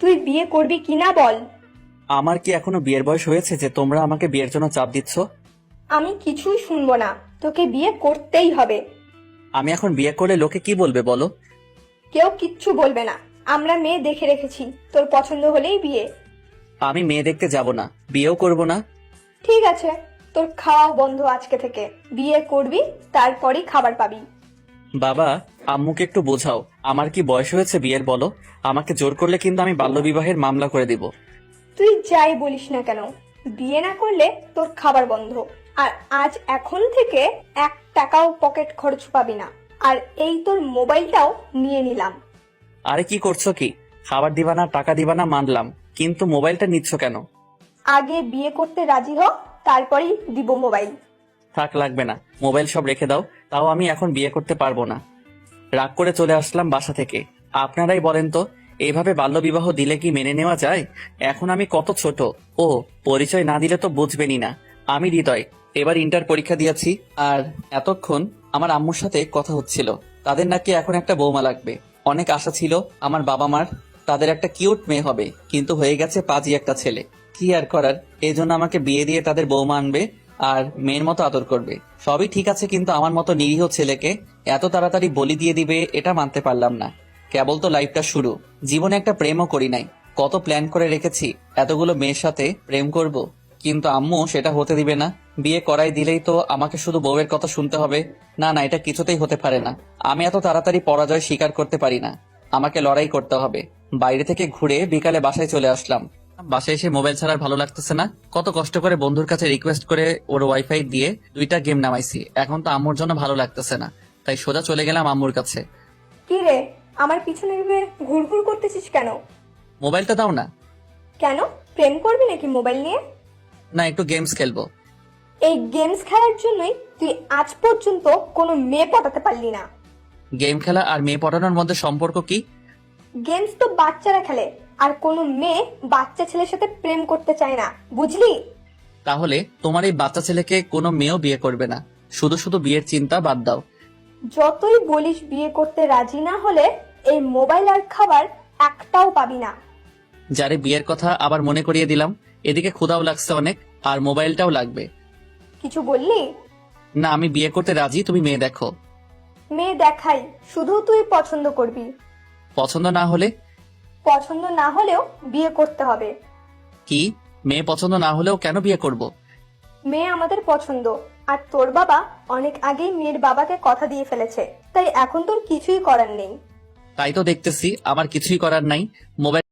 তুই বিয়ে করবি কিনা বল। আমার কি এখনো বিয়ের বয়স হয়েছে যে তোমরা আমাকে বিয়ের জন্য চাপ দিচ্ছ? আমি কিছুই শুনবো না, তোকে বিয়ে করতেই হবে। আমি এখন বিয়ে করলে লোকে কি বলবে বলো? কেউ কিচ্ছু বলবে না, আমরা মেয়ে দেখে রেখেছি, তোর পছন্দ হলেই বিয়ে। আমি মেয়ে দেখতে যাব না, বিয়েও করব না। ঠিক আছে, তোর খাওয়া বন্ধ আজকে থেকে, বিয়ে করবি তারপরই খাবার পাবি। বাবা, আম্মুকে একটু বোঝাও, আমার কি বয়স হয়েছে বিয়ের বলো? আমাকে জোর করলে কিন্তু আমি বাল্যবিবাহের মামলা করে দিব। তুই যাই বলিস না কেন, বিয়ে না করলে তোর খাবার বন্ধ। আর আজ এখন থেকে 1 টাকাও পকেট খরচ পাবি না। আর এই তোর মোবাইলটাও নিয়ে নিলাম। আরে কি করছো কি? খাবার দিবা না, টাকা দিবা না মানলাম, কিন্তু মোবাইলটা নিচ্ছ কেন? আগে বিয়ে করতে রাজি হ, তারপরেই দিব মোবাইল। থাক, লাগবে না, মোবাইল সব রেখে দাও। তাও আমি এখন বিয়ে করতে পারবো না। রাগ করে চলে আসলাম বাসা থেকে। আপনারাই বলেন তো, এইভাবে বাল্যবিবাহ দিলে কি মেনে নেওয়া যায়? এখন আমি কত ছোট। ও, পরিচয় না দিলে তো বুঝবেনই না। আমি হৃদয়, এবার ইন্টার পরীক্ষা দিয়েছি। আর এতক্ষণ আমার আম্মুর সাথে কথা হচ্ছিল, তাদের নাকি এখন একটা বৌমা লাগবে। অনেক আশা ছিল আমার বাবা মার, তাদের একটা কিউট মেয়ে হবে, কিন্তু হয়ে গেছে পাজি একটা ছেলে। কি আর করার, এই জন্য আমাকে বিয়ে দিয়ে তাদের বৌমা আনবে আর মেয়ের মতো আদর করবে। সবই ঠিক আছে, কিন্তু আমার মতো নিরীহ ছেলেকে এত তাড়াতাড়ি বলি দিয়ে দিবে এটা মানতে পারলাম না। কেবল তো লাইফটা শুরু, জীবনে একটা প্রেমও করি নাই। কত প্ল্যান করে রেখেছি এতগুলো মেয়ের সাথে প্রেম করব, কিন্তু আম্মু সেটা হতে দিবে না। বিয়ে করাই দিলেই তো আমাকে শুধু বউয়ের কথা শুনতে হবে। না না, এটা কিছুতেই হতে পারে না। আমি এত তাড়াতাড়ি পরাজয় স্বীকার করতে পারি না, আমাকে লড়াই করতে হবে। বাইরে থেকে ঘুরে বিকালে বাসায় চলে আসলাম। বাসায় এসে মোবাইল ছাড়া আর ভালো লাগতেছে না। কত কষ্ট করে বন্ধুর কাছে রিকোয়েস্ট করে ওর ওয়াইফাই দিয়ে 2টা গেম নামাইছি, এখন তো আম্মুর জন্য ভালো লাগতেছে না, তাই সোজা চলে গেলাম আম্মুর কাছে। কি রে, আমার পিছনে ঘুরঘুর করতেছিস কেন? মোবাইলটা দাও না। কেন, প্রেম করবি নাকি মোবাইল নিয়ে? না, একটু গেমস খেলবো। এই গেমস খেলার জন্যই তুই আজ পর্যন্ত কোনো মেয়ে পটাতে পারলি না। গেম খেলা আর মেয়ে পটানোর মধ্যে সম্পর্ক কি? গেমস তো বাচ্চারা খেলে, আর কোনো মেয়ে বাচ্চা ছেলের সাথে প্রেম করতে চায় না, বুঝলি? তাহলে তোমার এই বাচ্চা ছেলেকে কোনো মেয়েও বিয়ে করবে না। শুধু শুধু বিয়ের চিন্তা বাদ দাও। যতই বলিস বিয়ে করতে রাজি না হলে এই মোবাইল আর খাবার একটাও পাবি না। যারে বিয়ের কথা আবার মনে করিয়ে দিলাম। এদিকে ক্ষুধাও লাগছে অনেক, আর মোবাইলটাও লাগবে। কিছু বললি? না, আমি বিয়ে করতে রাজি, তুমি মেয়ে দেখো। মেয়ে দেখাই, শুধু তুই পছন্দ করবি। পছন্দ না হলে? পছন্দ না হলেও বিয়ে করতে হবে। কি? মেয়ে পছন্দ না হলেও কেন বিয়ে করব? মেয়ে আমাদের পছন্দ, আর তোর বাবা অনেক আগেই মেয়ের বাবাকে কথা দিয়ে ফেলেছে, তাই এখন তোর কিছুই করার নেই। তাই তো দেখতেছি আমার কিছুই করার নাই। মোবাইল